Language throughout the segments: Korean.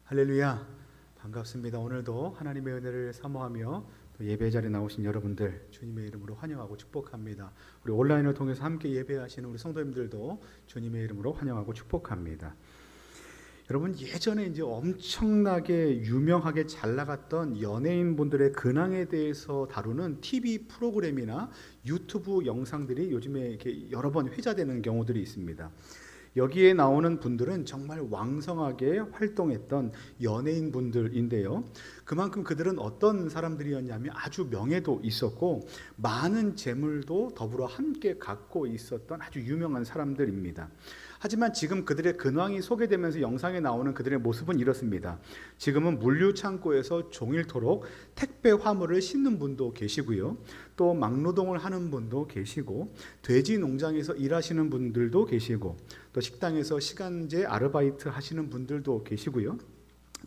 할렐루야, 반갑습니다. 오늘도 하나님의 은혜를 사모하며 또 예배 자리에 나오신 여러분들 주님의 이름으로 환영하고 축복합니다. 우리 온라인을 통해서 함께 예배하시는 우리 성도님들도 주님의 이름으로 환영하고 축복합니다. 여러분, 예전에 이제 엄청나게 유명하게 잘 나갔던 연예인분들의 근황에 대해서 다루는 TV 프로그램이나 유튜브 영상들이 요즘에 이렇게 여러 번 회자되는 경우들이 있습니다. 여기에 나오는 분들은 정말 왕성하게 활동했던 연예인분들인데요. 그만큼 그들은 어떤 사람들이었냐면 아주 명예도 있었고 많은 재물도 더불어 함께 갖고 있었던 아주 유명한 사람들입니다. 하지만 지금 그들의 근황이 소개되면서 영상에 나오는 그들의 모습은 이렇습니다. 지금은 물류창고에서 종일토록 택배 화물을 싣는 분도 계시고요. 또 막노동을 하는 분도 계시고, 돼지 농장에서 일하시는 분들도 계시고, 또 식당에서 시간제 아르바이트 하시는 분들도 계시고요.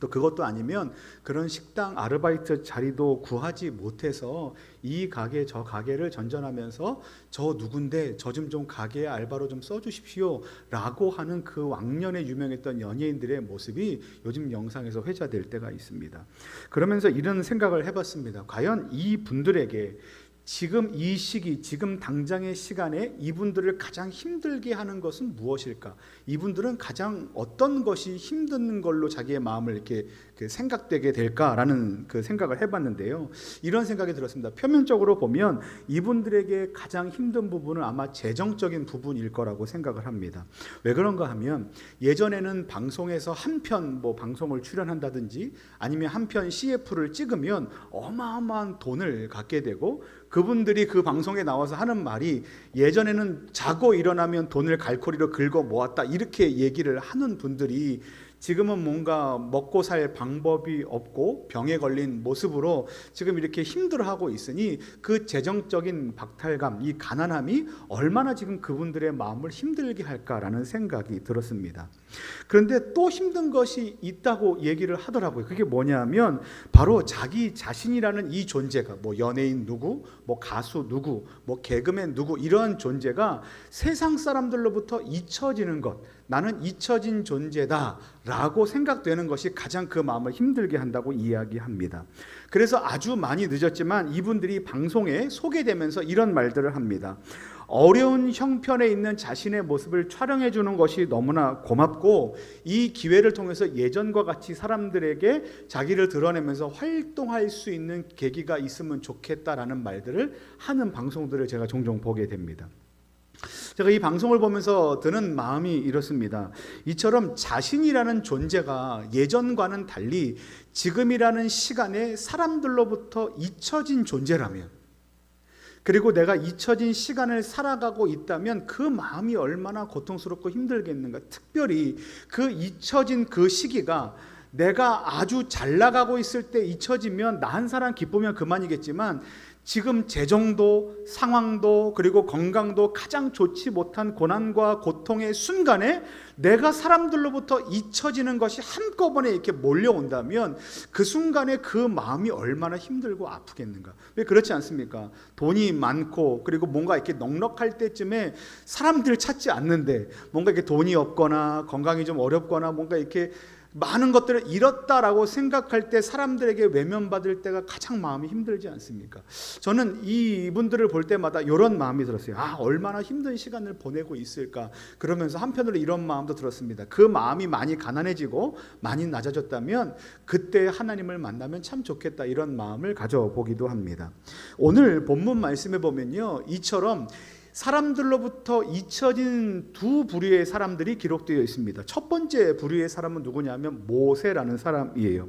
또 그것도 아니면 그런 식당 아르바이트 자리도 구하지 못해서 이 가게 저 가게를 전전하면서 저 누군데 저 좀 가게 알바로 좀 써주십시오 라고 하는 그 왕년에 유명했던 연예인들의 모습이 요즘 영상에서 회자될 때가 있습니다. 그러면서 이런 생각을 해봤습니다. 과연 이 분들에게 지금 이 시기, 지금 당장의 시간에 이분들을 가장 힘들게 하는 것은 무엇일까? 이분들은 가장 어떤 것이 힘든 걸로 자기의 마음을 이렇게 생각되게 될까라는 그 생각을 해봤는데요. 이런 생각이 들었습니다. 표면적으로 보면 이분들에게 가장 힘든 부분은 아마 재정적인 부분일 거라고 생각을 합니다. 왜 그런가 하면 예전에는 방송에서 한 편 방송을 출연한다든지 아니면 한 편 CF를 찍으면 어마어마한 돈을 갖게 되고, 그분들이 그 방송에 나와서 하는 말이 예전에는 자고 일어나면 돈을 갈고리로 긁어 모았다 이렇게 얘기를 하는 분들이 지금은 뭔가 먹고 살 방법이 없고 병에 걸린 모습으로 지금 이렇게 힘들어하고 있으니 그 재정적인 박탈감, 이 가난함이 얼마나 지금 그분들의 마음을 힘들게 할까라는 생각이 들었습니다. 그런데 또 힘든 것이 있다고 얘기를 하더라고요. 그게 뭐냐면 바로 자기 자신이라는 이 존재가 연예인 누구, 가수 누구, 개그맨 누구 이런 존재가 세상 사람들로부터 잊혀지는 것, 나는 잊혀진 존재다 라고 생각되는 것이 가장 그 마음을 힘들게 한다고 이야기합니다. 그래서 아주 많이 늦었지만 이분들이 방송에 소개되면서 이런 말들을 합니다. 어려운 형편에 있는 자신의 모습을 촬영해 주는 것이 너무나 고맙고, 이 기회를 통해서 예전과 같이 사람들에게 자기를 드러내면서 활동할 수 있는 계기가 있으면 좋겠다라는 말들을 하는 방송들을 제가 종종 보게 됩니다. 제가 이 방송을 보면서 드는 마음이 이렇습니다. 이처럼 자신이라는 존재가 예전과는 달리 지금이라는 시간에 사람들로부터 잊혀진 존재라면, 그리고 내가 잊혀진 시간을 살아가고 있다면 그 마음이 얼마나 고통스럽고 힘들겠는가. 특별히 그 잊혀진 그 시기가 내가 아주 잘 나가고 있을 때 잊혀지면 나 한 사람 기쁘면 그만이겠지만, 지금 재정도 상황도 그리고 건강도 가장 좋지 못한 고난과 고통의 순간에 내가 사람들로부터 잊혀지는 것이 한꺼번에 이렇게 몰려온다면 그 순간에 그 마음이 얼마나 힘들고 아프겠는가. 왜 그렇지 않습니까? 돈이 많고 그리고 뭔가 이렇게 넉넉할 때쯤에 사람들 찾지 않는데, 뭔가 이렇게 돈이 없거나 건강이 좀 어렵거나 뭔가 이렇게 많은 것들을 잃었다라고 생각할 때 사람들에게 외면받을 때가 가장 마음이 힘들지 않습니까? 저는 이분들을 볼 때마다 이런 마음이 들었어요. 얼마나 힘든 시간을 보내고 있을까. 그러면서 한편으로 이런 마음도 들었습니다. 그 마음이 많이 가난해지고 많이 낮아졌다면 그때 하나님을 만나면 참 좋겠다, 이런 마음을 가져보기도 합니다. 오늘 본문 말씀에 보면요, 이처럼 사람들로부터 잊혀진 두 부류의 사람들이 기록되어 있습니다. 첫 번째 부류의 사람은 누구냐면 모세라는 사람이에요.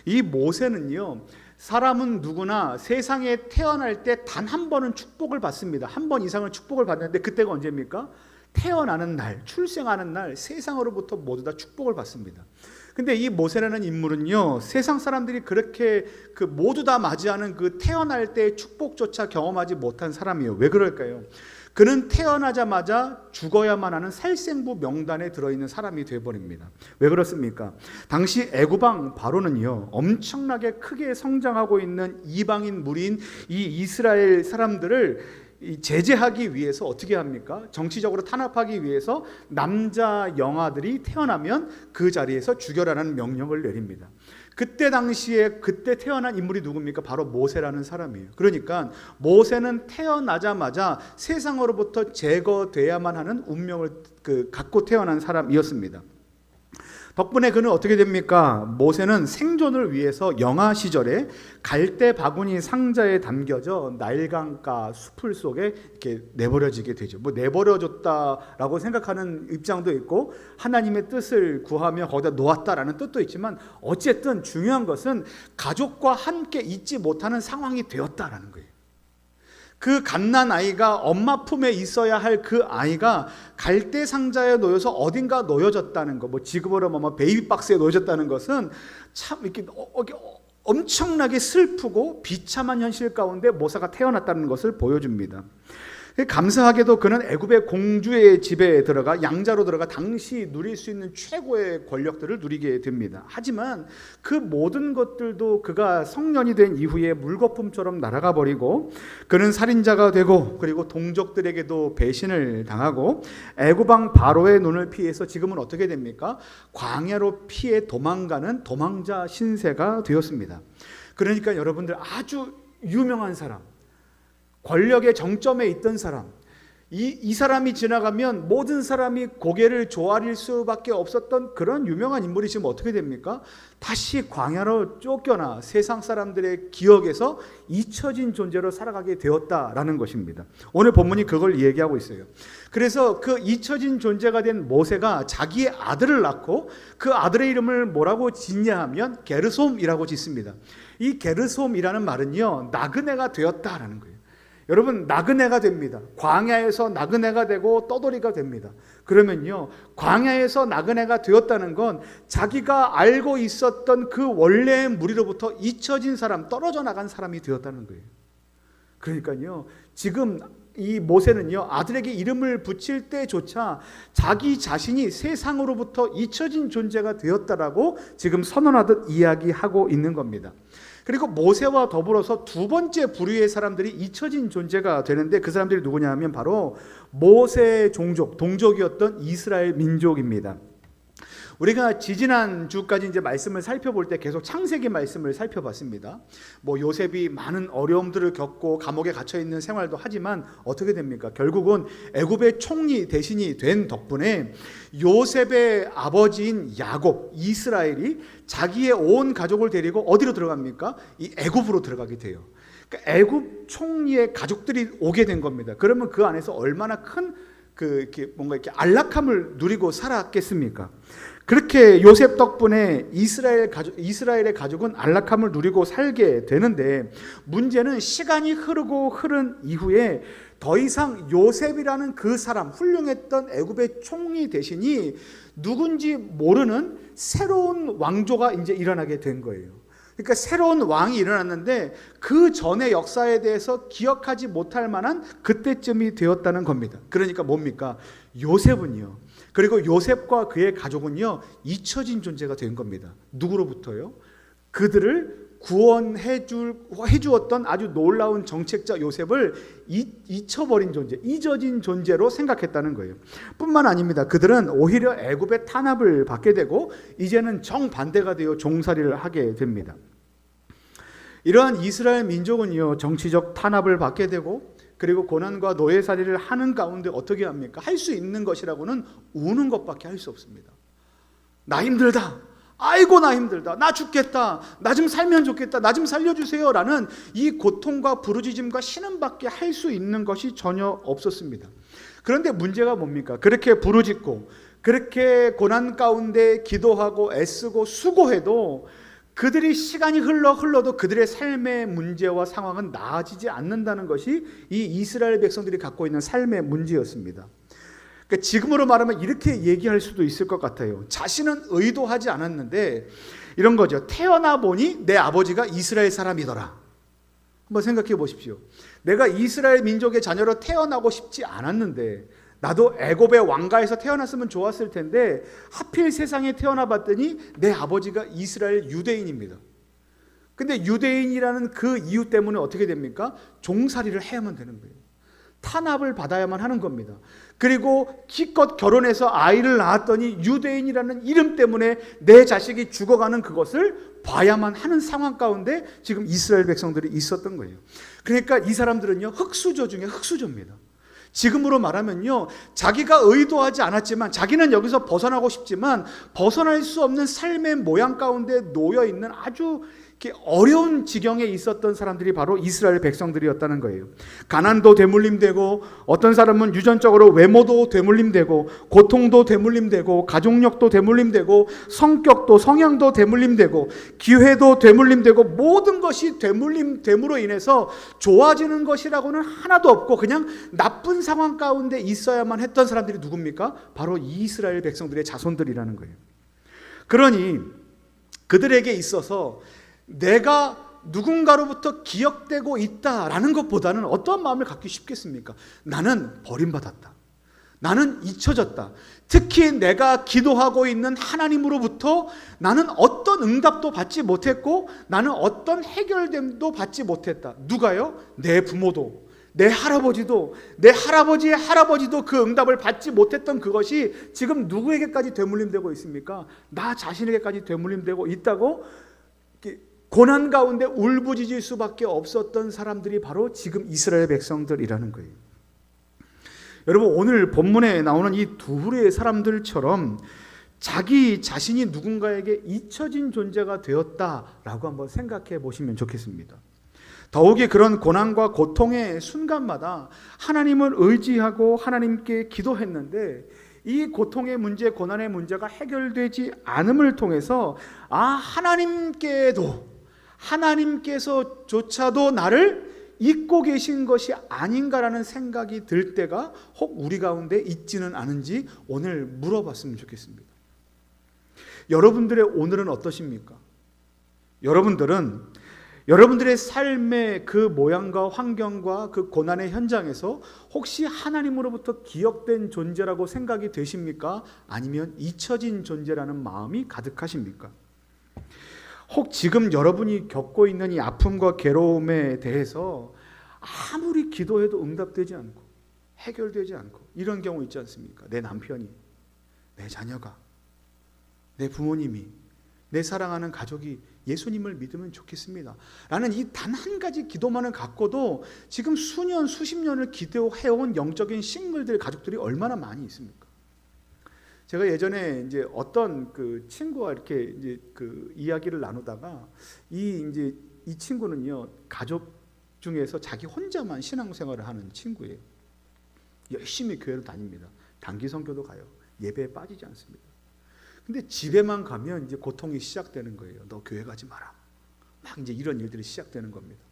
이 모세는요, 사람은 누구나 세상에 태어날 때 단 한 번은 축복을 받습니다. 한 번 이상은 축복을 받는데 그때가 언제입니까? 태어나는 날, 출생하는 날 세상으로부터 모두 다 축복을 받습니다. 근데 이 모세라는 인물은요, 세상 사람들이 그렇게 모두 다 맞이하는 그 태어날 때의 축복조차 경험하지 못한 사람이에요. 왜 그럴까요? 그는 태어나자마자 죽어야만 하는 살생부 명단에 들어있는 사람이 되어버립니다. 왜 그렇습니까? 당시 애굽왕 바로는요, 엄청나게 크게 성장하고 있는 이방인 무리인 이 이스라엘 사람들을 제재하기 위해서 어떻게 합니까? 정치적으로 탄압하기 위해서 남자 영아들이 태어나면 그 자리에서 죽여라는 명령을 내립니다. 그때 당시에 그때 태어난 인물이 누굽니까? 바로 모세라는 사람이에요. 그러니까 모세는 태어나자마자 세상으로부터 제거돼야만 하는 운명을 갖고 태어난 사람이었습니다. 덕분에 그는 어떻게 됩니까? 모세는 생존을 위해서 영아 시절에 갈대 바구니 상자에 담겨져 나일강가 숲을 속에 이렇게 내버려지게 되죠. 뭐 내버려졌다라고 생각하는 입장도 있고 하나님의 뜻을 구하며 거기다 놓았다라는 뜻도 있지만 어쨌든 중요한 것은 가족과 함께 있지 못하는 상황이 되었다라는 거예요. 그 갓난 아이가 엄마 품에 있어야 할 그 아이가 갈대 상자에 놓여서 어딘가 놓여졌다는 거, 뭐 지금으로 뭐 베이비 박스에 놓여졌다는 것은 참 이렇게 엄청나게 슬프고 비참한 현실 가운데 모세가 태어났다는 것을 보여줍니다. 감사하게도 그는 애굽의 공주의 집에 들어가 양자로 들어가 당시 누릴 수 있는 최고의 권력들을 누리게 됩니다. 하지만 그 모든 것들도 그가 성년이 된 이후에 물거품처럼 날아가 버리고 그는 살인자가 되고 그리고 동족들에게도 배신을 당하고 애굽 왕 바로의 눈을 피해서 지금은 어떻게 됩니까? 광야로 피해 도망가는 도망자 신세가 되었습니다. 그러니까 여러분들 아주 유명한 사람, 권력의 정점에 있던 사람, 이 사람이 지나가면 모든 사람이 고개를 조아릴 수밖에 없었던 그런 유명한 인물이 지금 어떻게 됩니까? 다시 광야로 쫓겨나 세상 사람들의 기억에서 잊혀진 존재로 살아가게 되었다라는 것입니다. 오늘 본문이 그걸 얘기하고 있어요. 그래서 그 잊혀진 존재가 된 모세가 자기의 아들을 낳고 그 아들의 이름을 뭐라고 짓냐 하면 게르솜이라고 짓습니다. 이 게르솜이라는 말은요, 나그네가 되었다라는 거예요. 여러분, 나그네가 됩니다. 광야에서 나그네가 되고 떠돌이가 됩니다. 그러면요, 광야에서 나그네가 되었다는 건 자기가 알고 있었던 그 원래의 무리로부터 잊혀진 사람, 떨어져 나간 사람이 되었다는 거예요. 그러니까요, 지금 이 모세는요, 아들에게 이름을 붙일 때조차 자기 자신이 세상으로부터 잊혀진 존재가 되었다라고 지금 선언하듯 이야기하고 있는 겁니다. 그리고 모세와 더불어서 두 번째 부류의 사람들이 잊혀진 존재가 되는데 그 사람들이 누구냐 하면 바로 모세의 종족, 동족이었던 이스라엘 민족입니다. 우리가 지지난 주까지 이제 말씀을 살펴볼 때 계속 창세기 말씀을 살펴봤습니다. 뭐 요셉이 많은 어려움들을 겪고 감옥에 갇혀 있는 생활도 하지만 어떻게 됩니까? 결국은 애굽의 총리 대신이 된 덕분에 요셉의 아버지인 야곱, 이스라엘이 자기의 온 가족을 데리고 어디로 들어갑니까? 이 애굽으로 들어가게 돼요. 그러니까 애굽 총리의 가족들이 오게 된 겁니다. 그러면 그 안에서 얼마나 큰 뭔가 이렇게 안락함을 누리고 살았겠습니까? 그렇게 요셉 덕분에 이스라엘의 가족은 안락함을 누리고 살게 되는데 문제는 시간이 흐른 이후에 더 이상 요셉이라는 그 사람, 훌륭했던 애굽의 총리 대신이 누군지 모르는 새로운 왕조가 이제 일어나게 된 거예요. 그러니까 새로운 왕이 일어났는데 그 전의 역사에 대해서 기억하지 못할 만한 그때쯤이 되었다는 겁니다. 그러니까 뭡니까? 요셉은요, 그리고 요셉과 그의 가족은요, 잊혀진 존재가 된 겁니다. 누구로부터요? 그들을 구원해 주었던 아주 놀라운 정책자 요셉을 잊혀버린 존재, 잊어진 존재로 생각했다는 거예요. 뿐만 아닙니다. 그들은 오히려 애굽의 탄압을 받게 되고 이제는 정반대가 되어 종살이를 하게 됩니다. 이러한 이스라엘 민족은요, 정치적 탄압을 받게 되고 그리고 고난과 노예살이를 하는 가운데 어떻게 합니까? 할 수 있는 것이라고는 우는 것밖에 할 수 없습니다. 나 힘들다. 아이고 나 힘들다. 나 죽겠다. 나 좀 살면 좋겠다. 나 좀 살려주세요. 라는 이 고통과 부르짖음과 신음밖에 할 수 있는 것이 전혀 없었습니다. 그런데 문제가 뭡니까? 그렇게 부르짖고 그렇게 고난 가운데 기도하고 애쓰고 수고해도 그들이 시간이 흘러도 그들의 삶의 문제와 상황은 나아지지 않는다는 것이 이 이스라엘 백성들이 갖고 있는 삶의 문제였습니다. 그러니까 지금으로 말하면 이렇게 얘기할 수도 있을 것 같아요. 자신은 의도하지 않았는데 이런 거죠. 태어나 보니 내 아버지가 이스라엘 사람이더라. 한번 생각해 보십시오. 내가 이스라엘 민족의 자녀로 태어나고 싶지 않았는데 나도 애굽의 왕가에서 태어났으면 좋았을 텐데 하필 세상에 태어나 봤더니 내 아버지가 이스라엘 유대인입니다. 근데 유대인이라는 그 이유 때문에 어떻게 됩니까? 종살이를 해야만 되는 거예요. 탄압을 받아야만 하는 겁니다. 그리고 기껏 결혼해서 아이를 낳았더니 유대인이라는 이름 때문에 내 자식이 죽어가는 그것을 봐야만 하는 상황 가운데 지금 이스라엘 백성들이 있었던 거예요. 그러니까 이 사람들은요, 흑수저 중에 흑수저입니다. 지금으로 말하면요, 자기가 의도하지 않았지만 자기는 여기서 벗어나고 싶지만 벗어날 수 없는 삶의 모양 가운데 놓여 있는 아주 어려운 지경에 있었던 사람들이 바로 이스라엘 백성들이었다는 거예요. 가난도 되물림되고, 어떤 사람은 유전적으로 외모도 되물림되고, 고통도 되물림되고, 가족력도 되물림되고, 성격도 성향도 되물림되고, 기회도 되물림되고, 모든 것이 되물림됨으로 인해서 좋아지는 것이라고는 하나도 없고 그냥 나쁜 상황 가운데 있어야만 했던 사람들이 누굽니까? 바로 이스라엘 백성들의 자손들이라는 거예요. 그러니 그들에게 있어서 내가 누군가로부터 기억되고 있다라는 것보다는 어떠한 마음을 갖기 쉽겠습니까? 나는 버림받았다. 나는 잊혀졌다. 특히 내가 기도하고 있는 하나님으로부터 나는 어떤 응답도 받지 못했고 나는 어떤 해결됨도 받지 못했다. 누가요? 내 부모도, 내 할아버지도, 내 할아버지의 할아버지도 그 응답을 받지 못했던 그것이 지금 누구에게까지 되물림되고 있습니까? 나 자신에게까지 되물림되고 있다고 고난 가운데 울부짖을 수밖에 없었던 사람들이 바로 지금 이스라엘 백성들이라는 거예요. 여러분, 오늘 본문에 나오는 이 두 부류의 사람들처럼 자기 자신이 누군가에게 잊혀진 존재가 되었다라고 한번 생각해 보시면 좋겠습니다. 더욱이 그런 고난과 고통의 순간마다 하나님을 의지하고 하나님께 기도했는데 이 고통의 문제, 고난의 문제가 해결되지 않음을 통해서 하나님께서조차도 나를 잊고 계신 것이 아닌가라는 생각이 들 때가 혹 우리 가운데 있지는 않은지 오늘 물어봤으면 좋겠습니다. 여러분들의 오늘은 어떠십니까? 여러분들의 삶의 그 모양과 환경과 그 고난의 현장에서 혹시 하나님으로부터 기억된 존재라고 생각이 되십니까? 아니면 잊혀진 존재라는 마음이 가득하십니까? 혹 지금 여러분이 겪고 있는 이 아픔과 괴로움에 대해서 아무리 기도해도 응답되지 않고 해결되지 않고 이런 경우 있지 않습니까? 내 남편이, 내 자녀가, 내 부모님이, 내 사랑하는 가족이 예수님을 믿으면 좋겠습니다 라는 이 단 한 가지 기도만을 갖고도 지금 수년, 수십 년을 기도해온 영적인 싱글들 가족들이 얼마나 많이 있습니까? 제가 예전에 이제 어떤 그 친구와 이렇게 이제 그 이야기를 나누다가 이 친구는요, 가족 중에서 자기 혼자만 신앙생활을 하는 친구예요. 열심히 교회로 다닙니다. 단기 선교도 가요. 예배에 빠지지 않습니다. 근데 집에만 가면 이제 고통이 시작되는 거예요. 너 교회 가지 마라. 막 이제 이런 일들이 시작되는 겁니다.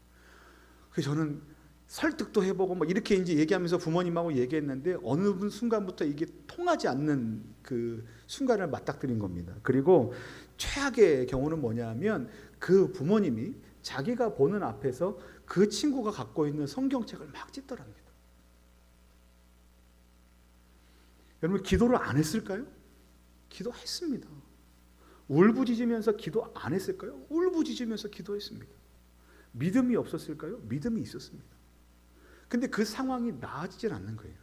그래서 저는 설득도 해보고 뭐 이렇게 이제 얘기하면서 부모님하고 얘기했는데 어느 순간부터 이게 통하지 않는 그 순간을 맞닥뜨린 겁니다. 그리고 최악의 경우는 뭐냐면 그 부모님이 자기가 보는 앞에서 그 친구가 갖고 있는 성경책을 막 찢더랍니다. 여러분, 기도를 안 했을까요? 기도했습니다. 울부짖으면서 기도 안 했을까요? 울부짖으면서 기도했습니다. 믿음이 없었을까요? 믿음이 있었습니다. 근데 그 상황이 나아지질 않는 거예요.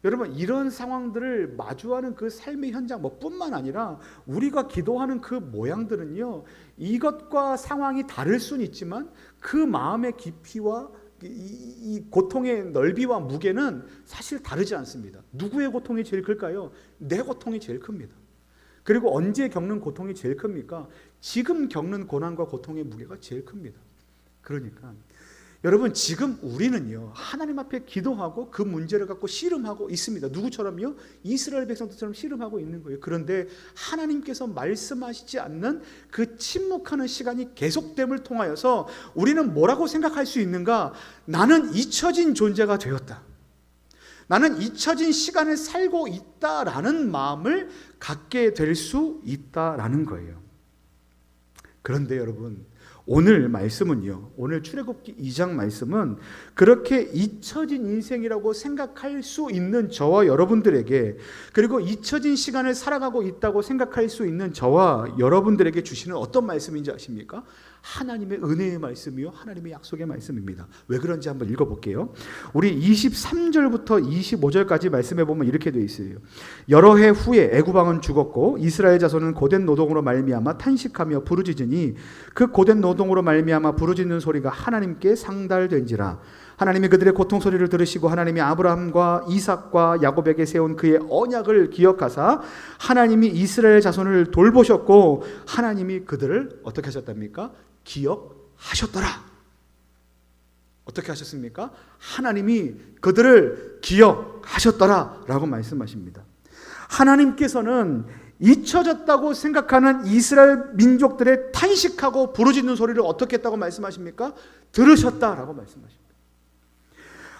여러분, 이런 상황들을 마주하는 그 삶의 현장 뿐만 아니라 우리가 기도하는 그 모양들은요, 이것과 상황이 다를 수는 있지만 그 마음의 깊이와 이 고통의 넓이와 무게는 사실 다르지 않습니다. 누구의 고통이 제일 클까요? 내 고통이 제일 큽니다. 그리고 언제 겪는 고통이 제일 큽니까? 지금 겪는 고난과 고통의 무게가 제일 큽니다. 그러니까 여러분, 지금 우리는요, 하나님 앞에 기도하고 그 문제를 갖고 씨름하고 있습니다. 누구처럼요? 이스라엘 백성들처럼 씨름하고 있는 거예요. 그런데 하나님께서 말씀하시지 않는 그 침묵하는 시간이 계속됨을 통하여서 우리는 뭐라고 생각할 수 있는가? 나는 잊혀진 존재가 되었다. 나는 잊혀진 시간을 살고 있다라는 마음을 갖게 될 수 있다라는 거예요. 그런데 여러분, 오늘 말씀은요, 오늘 출애굽기 2장 말씀은 그렇게 잊혀진 인생이라고 생각할 수 있는 저와 여러분들에게, 그리고 잊혀진 시간을 살아가고 있다고 생각할 수 있는 저와 여러분들에게 주시는 어떤 말씀인지 아십니까? 하나님의 은혜의 말씀이요, 하나님의 약속의 말씀입니다. 왜 그런지 한번 읽어볼게요. 우리 23절부터 25절까지 말씀해 보면 이렇게 되어 있어요. 여러 해 후에 애굽 왕은 죽었고 이스라엘 자손은 고된 노동으로 말미암아 탄식하며 부르짖으니 그 고된 노동으로 말미암아 부르짖는 소리가 하나님께 상달된지라. 하나님이 그들의 고통 소리를 들으시고 하나님이 아브라함과 이삭과 야곱에게 세운 그의 언약을 기억하사 하나님이 이스라엘 자손을 돌보셨고 하나님이 그들을 어떻게 하셨답니까? 기억하셨더라. 어떻게 하셨습니까? 하나님이 그들을 기억하셨더라 라고 말씀하십니다. 하나님께서는 잊혀졌다고 생각하는 이스라엘 민족들의 탄식하고 부르짖는 소리를 어떻게 했다고 말씀하십니까? 들으셨다라고 말씀하십니다.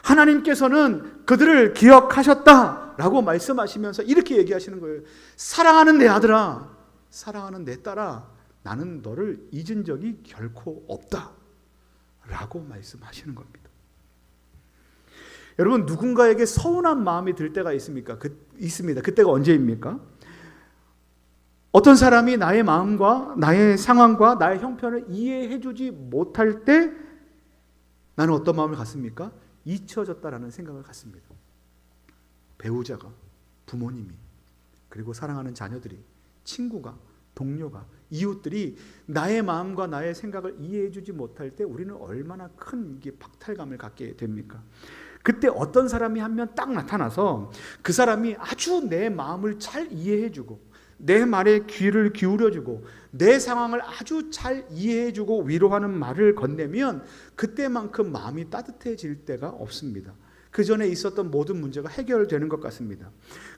하나님께서는 그들을 기억하셨다라고 말씀하시면서 이렇게 얘기하시는 거예요. 사랑하는 내 아들아, 사랑하는 내 딸아, 나는 너를 잊은 적이 결코 없다 라고 말씀하시는 겁니다. 여러분, 누군가에게 서운한 마음이 들 때가 있습니까? 있습니다. 그때가 언제입니까? 어떤 사람이 나의 마음과 나의 상황과 나의 형편을 이해해 주지 못할 때 나는 어떤 마음을 갖습니까? 잊혀졌다라는 생각을 갖습니다. 배우자가, 부모님이, 그리고 사랑하는 자녀들이, 친구가, 동료가, 이웃들이 나의 마음과 나의 생각을 이해해 주지 못할 때 우리는 얼마나 큰 박탈감을 갖게 됩니까? 그때 어떤 사람이 한 명 딱 나타나서 그 사람이 아주 내 마음을 잘 이해해 주고 내 말에 귀를 기울여 주고 내 상황을 아주 잘 이해해 주고 위로하는 말을 건네면 그때만큼 마음이 따뜻해질 때가 없습니다. 그 전에 있었던 모든 문제가 해결되는 것 같습니다.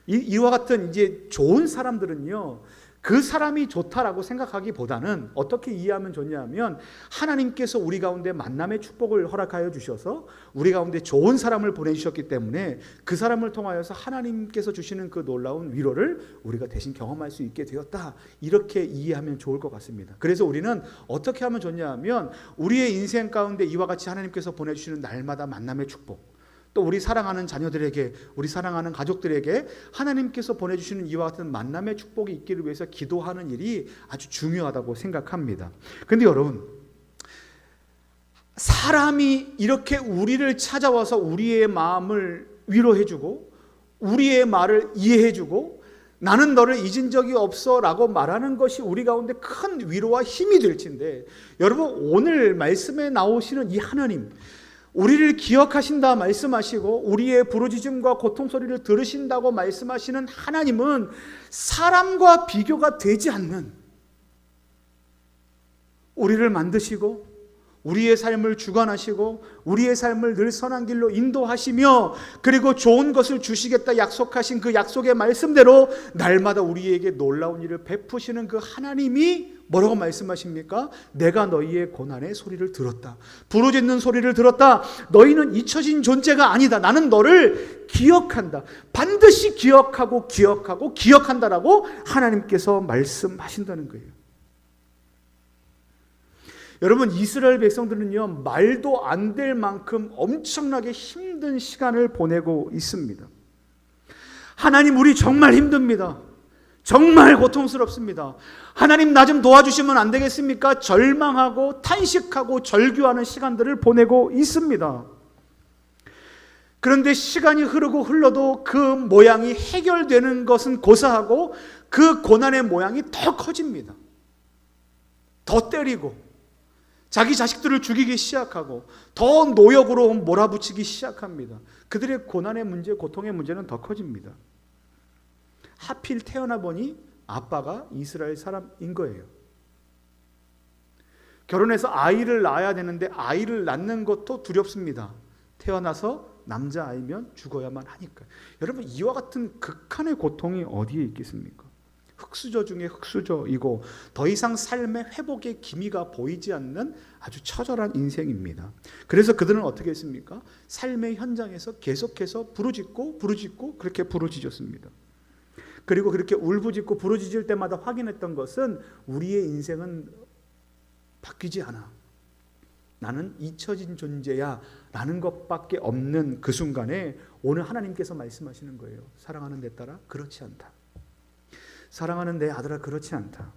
이와 같은 이제 좋은 사람들은요, 그 사람이 좋다라고 생각하기보다는 어떻게 이해하면 좋냐면 하나님께서 우리 가운데 만남의 축복을 허락하여 주셔서 우리 가운데 좋은 사람을 보내주셨기 때문에 그 사람을 통하여서 하나님께서 주시는 그 놀라운 위로를 우리가 대신 경험할 수 있게 되었다, 이렇게 이해하면 좋을 것 같습니다. 그래서 우리는 어떻게 하면 좋냐면 우리의 인생 가운데 이와 같이 하나님께서 보내주시는 날마다 만남의 축복, 또 우리 사랑하는 자녀들에게, 우리 사랑하는 가족들에게 하나님께서 보내주시는 이와 같은 만남의 축복이 있기를 위해서 기도하는 일이 아주 중요하다고 생각합니다. 그런데 여러분, 사람이 이렇게 우리를 찾아와서 우리의 마음을 위로해주고 우리의 말을 이해해주고 나는 너를 잊은 적이 없어 라고 말하는 것이 우리 가운데 큰 위로와 힘이 될진데, 여러분, 오늘 말씀에 나오시는 이 하나님, 우리를 기억하신다 말씀하시고 우리의 부르짖음과 고통 소리를 들으신다고 말씀하시는 하나님은 사람과 비교가 되지 않는, 우리를 만드시고 우리의 삶을 주관하시고 우리의 삶을 늘 선한 길로 인도하시며 그리고 좋은 것을 주시겠다 약속하신 그 약속의 말씀대로 날마다 우리에게 놀라운 일을 베푸시는 그 하나님이 뭐라고 말씀하십니까? 내가 너희의 고난의 소리를 들었다, 부르짖는 소리를 들었다, 너희는 잊혀진 존재가 아니다, 나는 너를 기억한다, 반드시 기억하고 기억한다라고 하나님께서 말씀하신다는 거예요. 여러분, 이스라엘 백성들은요, 말도 안 될 만큼 엄청나게 힘든 시간을 보내고 있습니다. 하나님, 우리 정말 힘듭니다. 정말 고통스럽습니다. 하나님, 나 좀 도와주시면 안 되겠습니까? 절망하고 탄식하고 절규하는 시간들을 보내고 있습니다. 그런데 시간이 흐르고 흘러도 그 모양이 해결되는 것은 고사하고 그 고난의 모양이 더 커집니다. 더 때리고 자기 자식들을 죽이기 시작하고 더 노역으로 몰아붙이기 시작합니다. 그들의 고난의 문제, 고통의 문제는 더 커집니다. 하필 태어나 보니 아빠가 이스라엘 사람인 거예요. 결혼해서 아이를 낳아야 되는데 아이를 낳는 것도 두렵습니다. 태어나서 남자아이면 죽어야만 하니까. 여러분, 이와 같은 극한의 고통이 어디에 있겠습니까? 흙수저 중에 흙수저이고 더 이상 삶의 회복의 기미가 보이지 않는 아주 처절한 인생입니다. 그래서 그들은 어떻게 했습니까? 삶의 현장에서 계속해서 부르짖고 그렇게 부르짖었습니다. 그리고 그렇게 울부짖고 부르짖을 때마다 확인했던 것은 우리의 인생은 바뀌지 않아. 나는 잊혀진 존재야 라는 것밖에 없는 그 순간에 오늘 하나님께서 말씀하시는 거예요. 사랑하는 내 딸아, 그렇지 않다. 사랑하는 내 아들아, 그렇지 않다.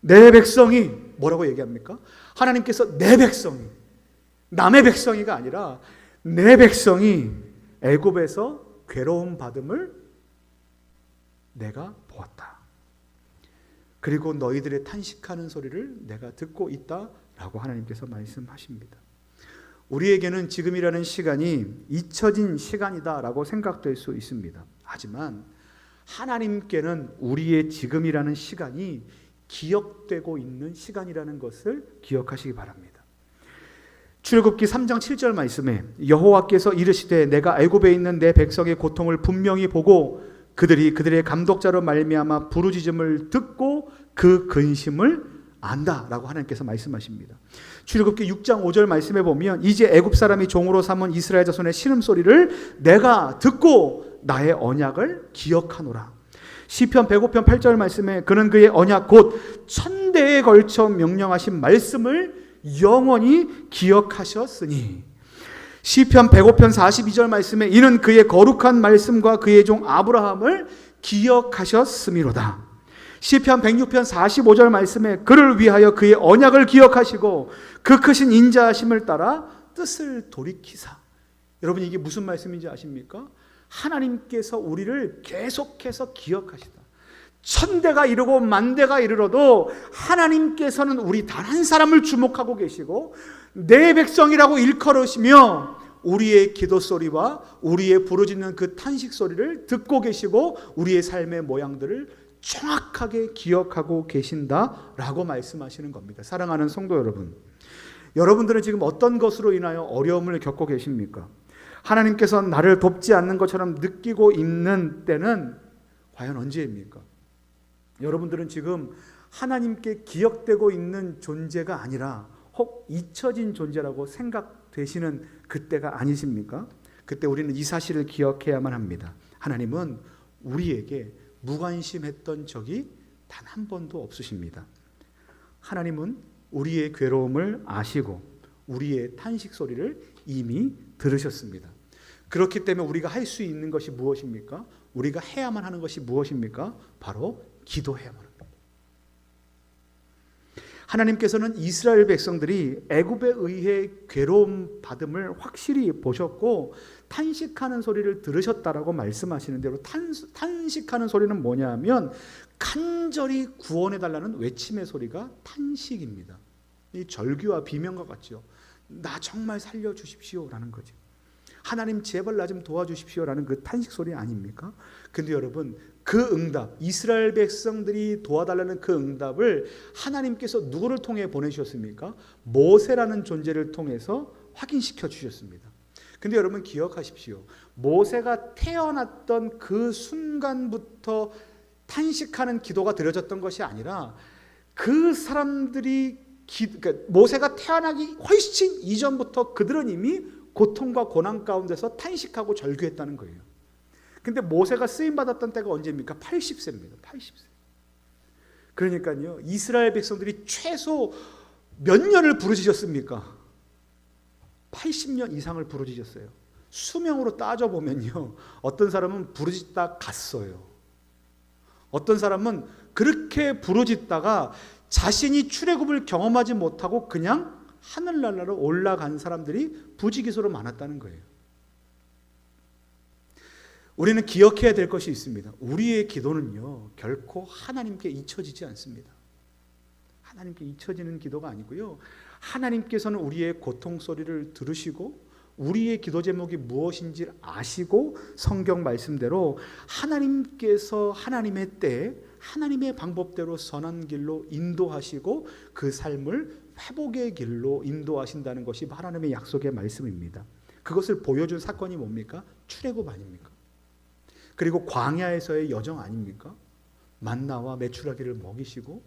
내 백성이 뭐라고 얘기합니까? 하나님께서 내 백성이, 남의 백성이가 아니라 내 백성이 애굽에서 괴로움 받음을 내가 보았다. 그리고 너희들의 탄식하는 소리를 내가 듣고 있다라고 하나님께서 말씀하십니다. 우리에게는 지금이라는 시간이 잊혀진 시간이다라고 생각될 수 있습니다. 하지만 하나님께는 우리의 지금이라는 시간이 기억되고 있는 시간이라는 것을 기억하시기 바랍니다. 출애굽기 3장 7절 말씀에 여호와께서 이르시되 내가 애굽에 있는 내 백성의 고통을 분명히 보고 그들이 그들의 감독자로 말미암아 부르짖음을 듣고 그 근심을 안다라고 하나님께서 말씀하십니다. 출애굽기 6장 5절 말씀에 보면 이제 애굽 사람이 종으로 삼은 이스라엘 자손의 신음소리를 내가 듣고 나의 언약을 기억하노라. 시편 105편 8절 말씀에 그는 그의 언약 곧 천대에 걸쳐 명령하신 말씀을 영원히 기억하셨으니 시편 105편 42절 말씀에 이는 그의 거룩한 말씀과 그의 종 아브라함을 기억하셨음이로다. 시편 106편 45절 말씀에 그를 위하여 그의 언약을 기억하시고 그 크신 인자하심을 따라 뜻을 돌이키사. 여러분 이게 무슨 말씀인지 아십니까? 하나님께서 우리를 계속해서 기억하시다. 천대가 이르고 만대가 이르러도 하나님께서는 우리 단 한 사람을 주목하고 계시고 내 백성이라고 일컬으시며 우리의 기도 소리와 우리의 부르짖는 그 탄식 소리를 듣고 계시고 우리의 삶의 모양들을 정확하게 기억하고 계신다라고 말씀하시는 겁니다. 사랑하는 성도 여러분, 여러분들은 지금 어떤 것으로 인하여 어려움을 겪고 계십니까? 하나님께서 나를 돕지 않는 것처럼 느끼고 있는 때는 과연 언제입니까? 여러분들은 지금 하나님께 기억되고 있는 존재가 아니라 혹 잊혀진 존재라고 생각되시는 그때가 아니십니까? 그때 우리는 이 사실을 기억해야만 합니다. 하나님은 우리에게 무관심했던 적이 단 한 번도 없으십니다. 하나님은 우리의 괴로움을 아시고 우리의 탄식 소리를 이미 들으셨습니다. 그렇기 때문에 우리가 할 수 있는 것이 무엇입니까? 우리가 해야만 하는 것이 무엇입니까? 바로 기도해야만 합니다. 하나님께서는 이스라엘 백성들이 애굽에 의해 괴로움 받음을 확실히 보셨고 탄식하는 소리를 들으셨다라고 말씀하시는 대로 탄식하는 소리는 뭐냐 하면 간절히 구원해달라는 외침의 소리가 탄식입니다. 이 절규와 비명과 같죠. 나 정말 살려주십시오라는 거죠. 하나님 제발 나 좀 도와주십시오라는 그 탄식 소리 아닙니까? 근데 여러분 그 응답, 이스라엘 백성들이 도와달라는 그 응답을 하나님께서 누구를 통해 보내주셨습니까? 모세라는 존재를 통해서 확인시켜 주셨습니다. 근데 여러분 기억하십시오. 모세가 태어났던 그 순간부터 탄식하는 기도가 드려졌던 것이 아니라 그 사람들이 그러니까 모세가 태어나기 훨씬 이전부터 그들은 이미 고통과 고난 가운데서 탄식하고 절규했다는 거예요. 근데 모세가 쓰임받았던 때가 언제입니까? 80세입니다. 80세. 그러니까요, 이스라엘 백성들이 최소 몇 년을 부르짖었습니까? 80년 이상을 부르짖었어요. 수명으로 따져보면요, 어떤 사람은 부르짖다 갔어요. 어떤 사람은 그렇게 부르짖다가 자신이 출애굽을 경험하지 못하고 그냥 하늘나라로 올라간 사람들이 부지기수로 많았다는 거예요. 우리는 기억해야 될 것이 있습니다. 우리의 기도는요, 결코 하나님께 잊혀지지 않습니다. 하나님께 잊혀지는 기도가 아니고요, 하나님께서는 우리의 고통 소리를 들으시고 우리의 기도 제목이 무엇인지 아시고 성경 말씀대로 하나님께서 하나님의 때에 하나님의 방법대로 선한 길로 인도하시고 그 삶을 회복의 길로 인도하신다는 것이 하나님의 약속의 말씀입니다. 그것을 보여준 사건이 뭡니까? 출애굽 아닙니까? 그리고 광야에서의 여정 아닙니까? 만나와 메추라기를 먹이시고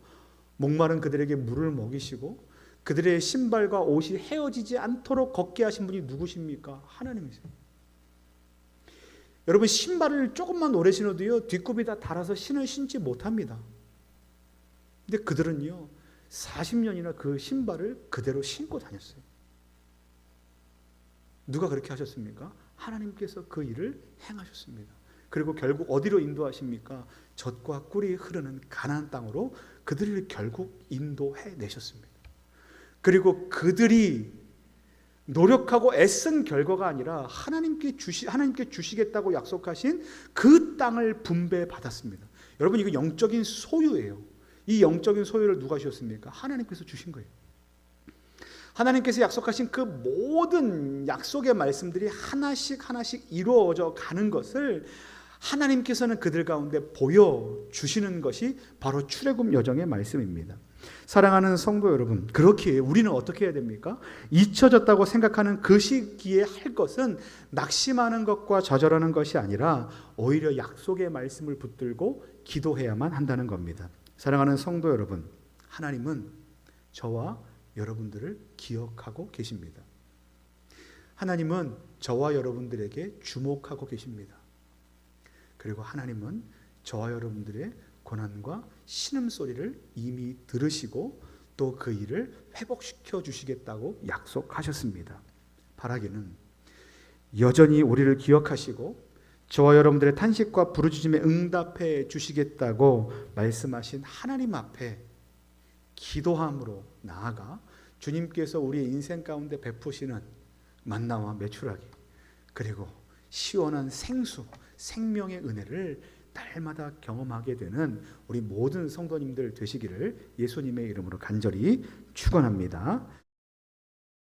목마른 그들에게 물을 먹이시고 그들의 신발과 옷이 헤어지지 않도록 걷게 하신 분이 누구십니까? 하나님이세요. 여러분 신발을 조금만 오래 신어도요 뒷굽이 다 닳아서 신을 신지 못합니다. 근데 그들은요 40년이나 그 신발을 그대로 신고 다녔어요. 누가 그렇게 하셨습니까? 하나님께서 그 일을 행하셨습니다. 그리고 결국 어디로 인도하십니까? 젖과 꿀이 흐르는 가나안 땅으로 그들을 결국 인도해 내셨습니다. 그리고 그들이 노력하고 애쓴 결과가 아니라 하나님께 주시겠다고 약속하신 그 땅을 분배받았습니다. 여러분, 이거 영적인 소유예요. 이 영적인 소유를 누가 주셨습니까? 하나님께서 주신 거예요. 하나님께서 약속하신 그 모든 약속의 말씀들이 하나씩 이루어져 가는 것을 하나님께서는 그들 가운데 보여주시는 것이 바로 출애굽 여정의 말씀입니다. 사랑하는 성도 여러분, 그렇게 우리는 어떻게 해야 됩니까? 잊혀졌다고 생각하는 그 시기에 할 것은 낙심하는 것과 좌절하는 것이 아니라 오히려 약속의 말씀을 붙들고 기도해야만 한다는 겁니다. 사랑하는 성도 여러분, 하나님은 저와 여러분들을 기억하고 계십니다. 하나님은 저와 여러분들에게 주목하고 계십니다. 그리고 하나님은 저와 여러분들의 고난과 신음소리를 이미 들으시고 또 그 일을 회복시켜 주시겠다고 약속하셨습니다. 바라기는 여전히 우리를 기억하시고 저와 여러분들의 탄식과 부르짖음에 응답해 주시겠다고 말씀하신 하나님 앞에 기도함으로 나아가 주님께서 우리의 인생 가운데 베푸시는 만나와 메추라기, 그리고 시원한 생수, 생명의 은혜를 날마다 경험하게 되는 우리 모든 성도님들 되시기를 예수님의 이름으로 간절히 축원합니다.